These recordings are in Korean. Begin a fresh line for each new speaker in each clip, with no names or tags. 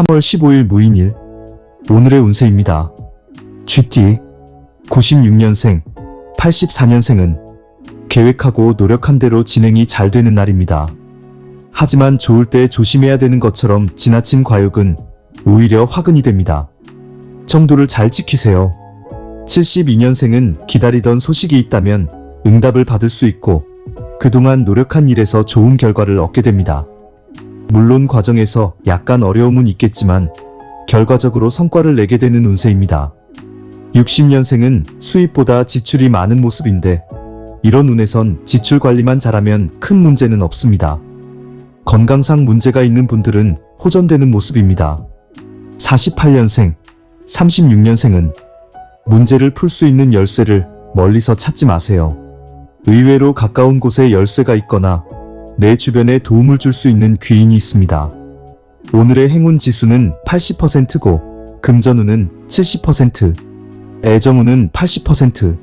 3월 15일 무인일 오늘의 운세입니다. 쥐띠 96년생, 84년생은 계획하고 노력한 대로 진행이 잘 되는 날입니다. 하지만 좋을 때 조심해야 되는 것처럼 지나친 과욕은 오히려 화근이 됩니다. 정도를 잘 지키세요. 72년생은 기다리던 소식이 있다면 응답을 받을 수 있고 그동안 노력한 일에서 좋은 결과를 얻게 됩니다. 물론 과정에서 약간 어려움은 있겠지만 결과적으로 성과를 내게 되는 운세입니다. 60년생은 수입보다 지출이 많은 모습인데 이런 운에선 지출 관리만 잘하면 큰 문제는 없습니다. 건강상 문제가 있는 분들은 호전되는 모습입니다. 48년생, 36년생은 문제를 풀 수 있는 열쇠를 멀리서 찾지 마세요. 의외로 가까운 곳에 열쇠가 있거나 내 주변에 도움을 줄 수 있는 귀인이 있습니다. 오늘의 행운 지수는 80%고 금전운은 70%, 애정운은 80%,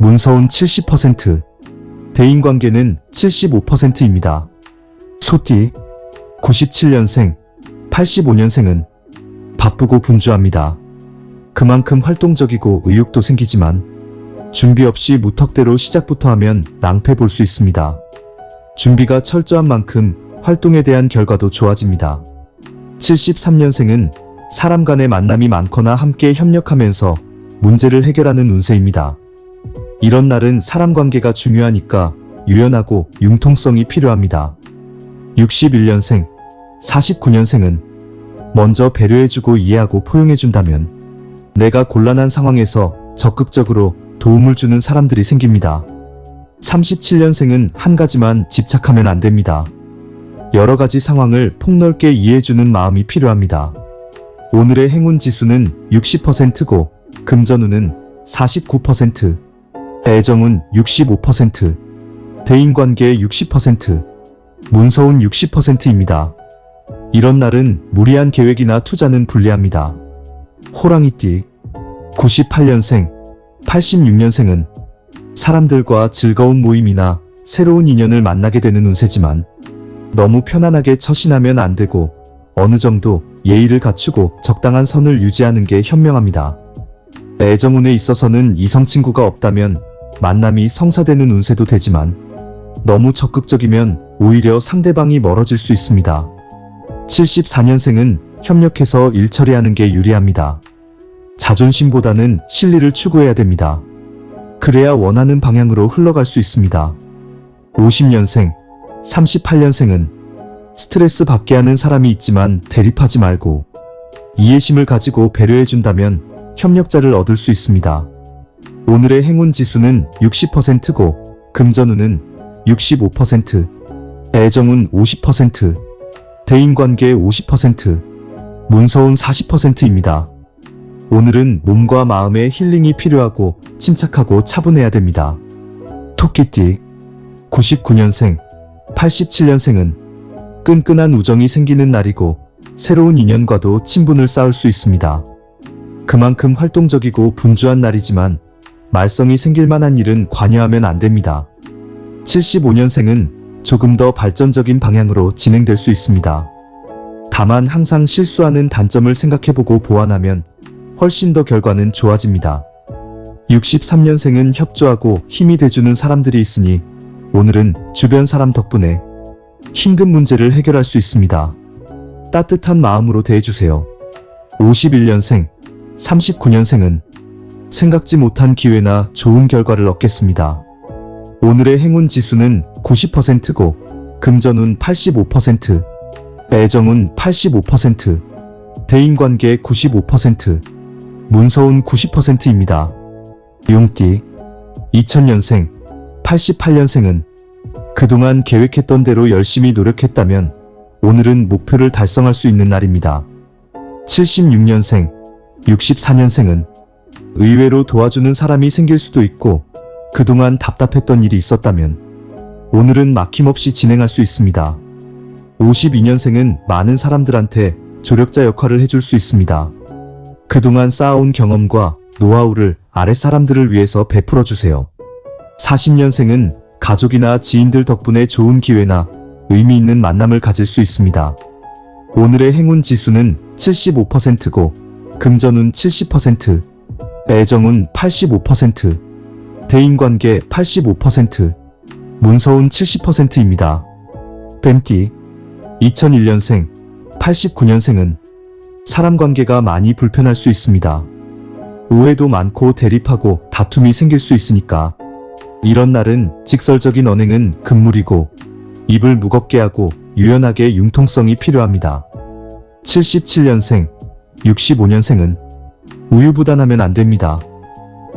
문서운 70%, 대인관계는 75%입니다. 소띠 97년생, 85년생은 바쁘고 분주합니다. 그만큼 활동적이고 의욕도 생기지만 준비 없이 무턱대로 시작부터 하면 낭패 볼 수 있습니다. 준비가 철저한 만큼 활동에 대한 결과도 좋아집니다. 73년생은 사람 간의 만남이 많거나 함께 협력하면서 문제를 해결하는 운세입니다. 이런 날은 사람 관계가 중요하니까 유연하고 융통성이 필요합니다. 61년생, 49년생은 먼저 배려해주고 이해하고 포용해준다면 내가 곤란한 상황에서 적극적으로 도움을 주는 사람들이 생깁니다. 37년생은 한 가지만 집착하면 안 됩니다. 여러 가지 상황을 폭넓게 이해해주는 마음이 필요합니다. 오늘의 행운 지수는 60%고 금전운은 49%, 애정운 65%, 대인관계 60%, 문서운 60%입니다. 이런 날은 무리한 계획이나 투자는 불리합니다. 호랑이띠 98년생, 86년생은 사람들과 즐거운 모임이나 새로운 인연을 만나게 되는 운세지만 너무 편안하게 처신하면 안 되고 어느 정도 예의를 갖추고 적당한 선을 유지하는 게 현명합니다. 애정운에 있어서는 이성 친구가 없다면 만남이 성사되는 운세도 되지만 너무 적극적이면 오히려 상대방이 멀어질 수 있습니다. 74년생은 협력해서 일 처리하는 게 유리합니다. 자존심보다는 실리를 추구해야 됩니다. 그래야 원하는 방향으로 흘러갈 수 있습니다. 50년생, 38년생은 스트레스 받게 하는 사람이 있지만 대립하지 말고 이해심을 가지고 배려해준다면 협력자를 얻을 수 있습니다. 오늘의 행운 지수는 60%고 금전운은 65%, 애정운 50%, 대인관계 50%, 문서운 40%입니다. 오늘은 몸과 마음의 힐링이 필요하고 침착하고 차분해야 됩니다. 토끼띠 99년생, 87년생은 끈끈한 우정이 생기는 날이고 새로운 인연과도 친분을 쌓을 수 있습니다. 그만큼 활동적이고 분주한 날이지만 말썽이 생길 만한 일은 관여하면 안 됩니다. 75년생은 조금 더 발전적인 방향으로 진행될 수 있습니다. 다만 항상 실수하는 단점을 생각해보고 보완하면 훨씬 더 결과는 좋아집니다. 63년생은 협조하고 힘이 돼주는 사람들이 있으니 오늘은 주변 사람 덕분에 힘든 문제를 해결할 수 있습니다. 따뜻한 마음으로 대해주세요. 51년생, 39년생은 생각지 못한 기회나 좋은 결과를 얻겠습니다. 오늘의 행운 지수는 90%고 금전운 85%, 애정운 85%, 대인관계 95%, 문서운 90%입니다. 용띠 2000년생, 88년생은 그동안 계획했던 대로 열심히 노력했다면 오늘은 목표를 달성할 수 있는 날입니다. 76년생, 64년생은 의외로 도와주는 사람이 생길 수도 있고 그동안 답답했던 일이 있었다면 오늘은 막힘없이 진행할 수 있습니다. 52년생은 많은 사람들한테 조력자 역할을 해줄 수 있습니다. 그동안 쌓아온 경험과 노하우를 아랫사람들을 위해서 베풀어 주세요. 40년생은 가족이나 지인들 덕분에 좋은 기회나 의미 있는 만남을 가질 수 있습니다. 오늘의 행운 지수는 75%고 금전운 70%, 애정운 85%, 대인관계 85%, 문서운 70%입니다. 뱀띠 2001년생, 89년생은 사람 관계가 많이 불편할 수 있습니다. 오해도 많고 대립하고 다툼이 생길 수 있으니까 이런 날은 직설적인 언행은 금물이고 입을 무겁게 하고 유연하게 융통성이 필요합니다. 77년생, 65년생은 우유부단하면 안 됩니다.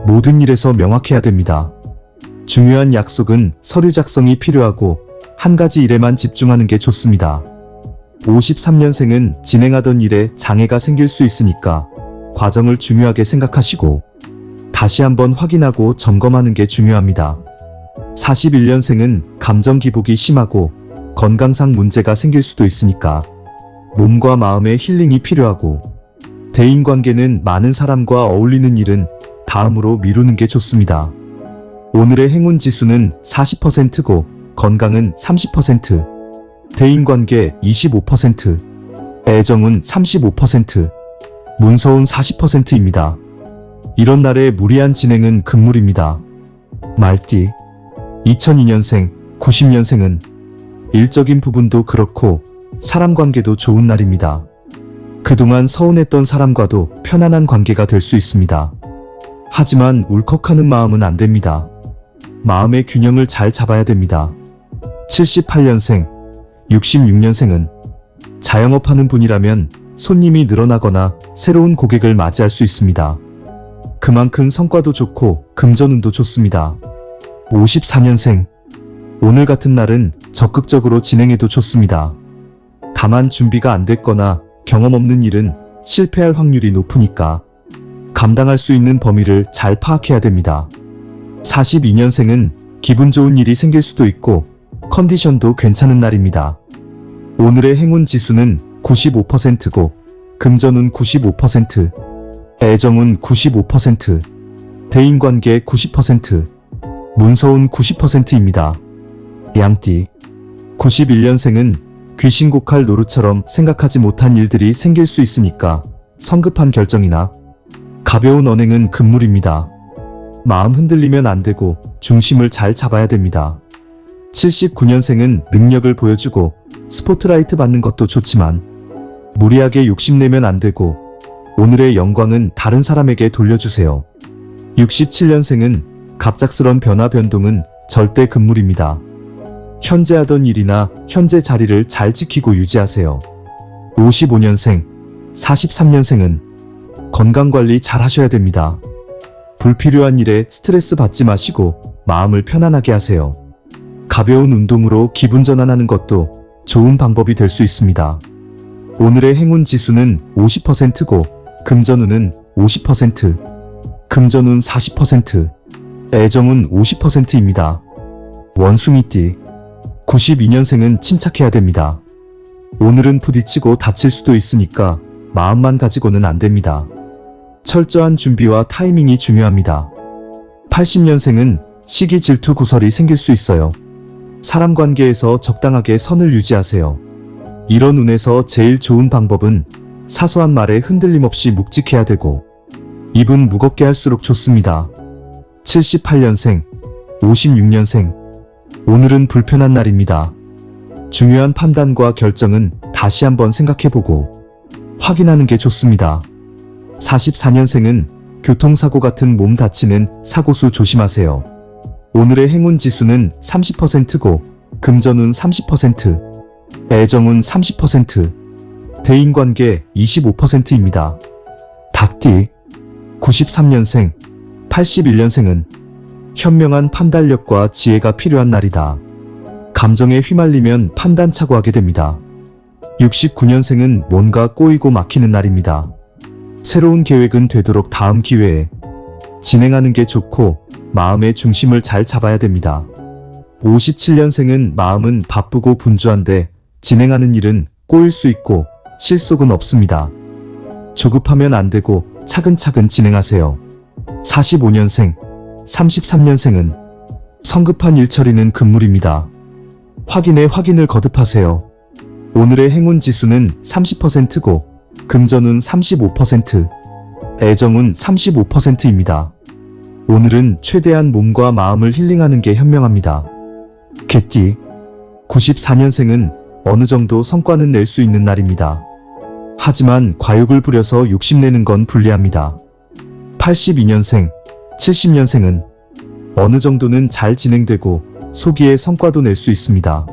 모든 일에서 명확해야 됩니다. 중요한 약속은 서류 작성이 필요하고 한 가지 일에만 집중하는 게 좋습니다. 53년생은 진행하던 일에 장애가 생길 수 있으니까 과정을 중요하게 생각하시고 다시 한번 확인하고 점검하는 게 중요합니다. 41년생은 감정 기복이 심하고 건강상 문제가 생길 수도 있으니까 몸과 마음의 힐링이 필요하고 대인관계는 많은 사람과 어울리는 일은 다음으로 미루는 게 좋습니다. 오늘의 행운 지수는 40%고 건강은 30%, 대인관계 25%, 애정은 35%, 문서운 40%입니다. 이런 날의 무리한 진행은 금물입니다. 말띠 2002년생, 90년생은 일적인 부분도 그렇고 사람 관계도 좋은 날입니다. 그동안 서운했던 사람과도 편안한 관계가 될 수 있습니다. 하지만 울컥하는 마음은 안 됩니다. 마음의 균형을 잘 잡아야 됩니다. 78년생, 66년생은 자영업하는 분이라면 손님이 늘어나거나 새로운 고객을 맞이할 수 있습니다. 그만큼 성과도 좋고 금전운도 좋습니다. 54년생, 오늘 같은 날은 적극적으로 진행해도 좋습니다. 다만 준비가 안 됐거나 경험 없는 일은 실패할 확률이 높으니까 감당할 수 있는 범위를 잘 파악해야 됩니다. 42년생은 기분 좋은 일이 생길 수도 있고 컨디션도 괜찮은 날입니다. 오늘의 행운 지수는 95%고 금전운 95%, 애정운 95%, 대인관계 90%, 문서운 90%입니다. 양띠 91년생은 귀신곡할 노루처럼 생각하지 못한 일들이 생길 수 있으니까 성급한 결정이나 가벼운 언행은 금물입니다. 마음 흔들리면 안 되고 중심을 잘 잡아야 됩니다. 79년생은 능력을 보여주고 스포트라이트 받는 것도 좋지만 무리하게 욕심내면 안 되고 오늘의 영광은 다른 사람에게 돌려주세요. 67년생은 갑작스런 변화 변동은 절대 금물입니다. 현재 하던 일이나 현재 자리를 잘 지키고 유지하세요. 55년생, 43년생은 건강관리 잘 하셔야 됩니다. 불필요한 일에 스트레스 받지 마시고 마음을 편안하게 하세요. 가벼운 운동으로 기분 전환하는 것도 좋은 방법이 될 수 있습니다. 오늘의 행운 지수는 50%고 금전운은 50%, 금전운 40%, 애정운 50%입니다. 원숭이띠 92년생은 침착해야 됩니다. 오늘은 부딪히고 다칠 수도 있으니까 마음만 가지고는 안 됩니다. 철저한 준비와 타이밍이 중요합니다. 80년생은 시기 질투 구설이 생길 수 있어요. 사람 관계에서 적당하게 선을 유지하세요. 이런 운에서 제일 좋은 방법은 사소한 말에 흔들림 없이 묵직해야 되고 입은 무겁게 할수록 좋습니다. 78년생, 56년생 오늘은 불편한 날입니다. 중요한 판단과 결정은 다시 한번 생각해보고 확인하는 게 좋습니다. 44년생은 교통사고 같은 몸 다치는 사고수 조심하세요. 오늘의 행운 지수는 30%고 금전운 30%, 애정운 30%, 대인관계 25%입니다. 닭띠 93년생, 81년생은 현명한 판단력과 지혜가 필요한 날이다. 감정에 휘말리면 판단착오하게 됩니다. 69년생은 뭔가 꼬이고 막히는 날입니다. 새로운 계획은 되도록 다음 기회에 진행하는 게 좋고 마음의 중심을 잘 잡아야 됩니다. 57년생은 마음은 바쁘고 분주한데 진행하는 일은 꼬일 수 있고 실속은 없습니다. 조급하면 안 되고 차근차근 진행하세요. 45년생, 33년생은 성급한 일 처리는 금물입니다. 확인에 확인을 거듭하세요. 오늘의 행운 지수는 30%고 금전운 35%, 애정운 35%입니다. 오늘은 최대한 몸과 마음을 힐링하는 게 현명합니다. 개띠 94년생은 어느 정도 성과는 낼 수 있는 날입니다. 하지만 과욕을 부려서 욕심내는 건 불리합니다. 82년생, 70년생은 어느 정도는 잘 진행되고 소기의 성과도 낼 수 있습니다.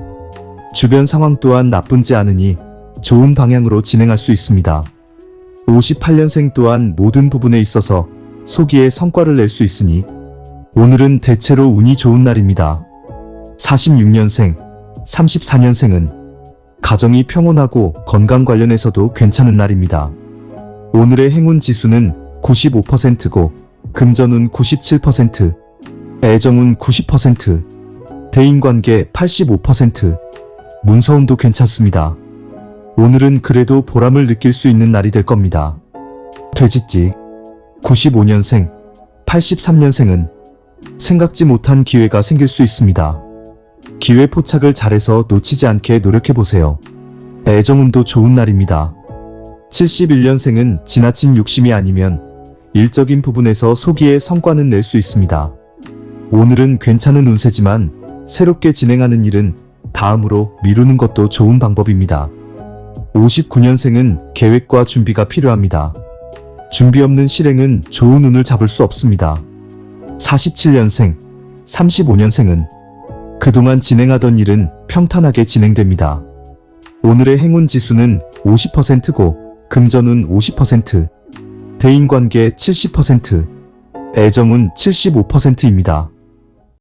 주변 상황 또한 나쁘지 않으니 좋은 방향으로 진행할 수 있습니다. 58년생 또한 모든 부분에 있어서 소기의 성과를 낼 수 있으니 오늘은 대체로 운이 좋은 날입니다. 46년생, 34년생은 가정이 평온하고 건강 관련해서도 괜찮은 날입니다. 오늘의 행운 지수는 95%고 금전운 97%, 애정운 90%, 대인관계 85%, 문서운도 괜찮습니다. 오늘은 그래도 보람을 느낄 수 있는 날이 될 겁니다. 돼지띠 95년생, 83년생은 생각지 못한 기회가 생길 수 있습니다. 기회 포착을 잘해서 놓치지 않게 노력해보세요. 애정운도 좋은 날입니다. 71년생은 지나친 욕심이 아니면 일적인 부분에서 소기의 성과는 낼 수 있습니다. 오늘은 괜찮은 운세지만 새롭게 진행하는 일은 다음으로 미루는 것도 좋은 방법입니다. 59년생은 계획과 준비가 필요합니다. 준비 없는 실행은 좋은 운을 잡을 수 없습니다. 47년생, 35년생은 그동안 진행하던 일은 평탄하게 진행됩니다. 오늘의 행운 지수는 50%고 금전운 50%, 대인관계 70%, 애정운 75%입니다.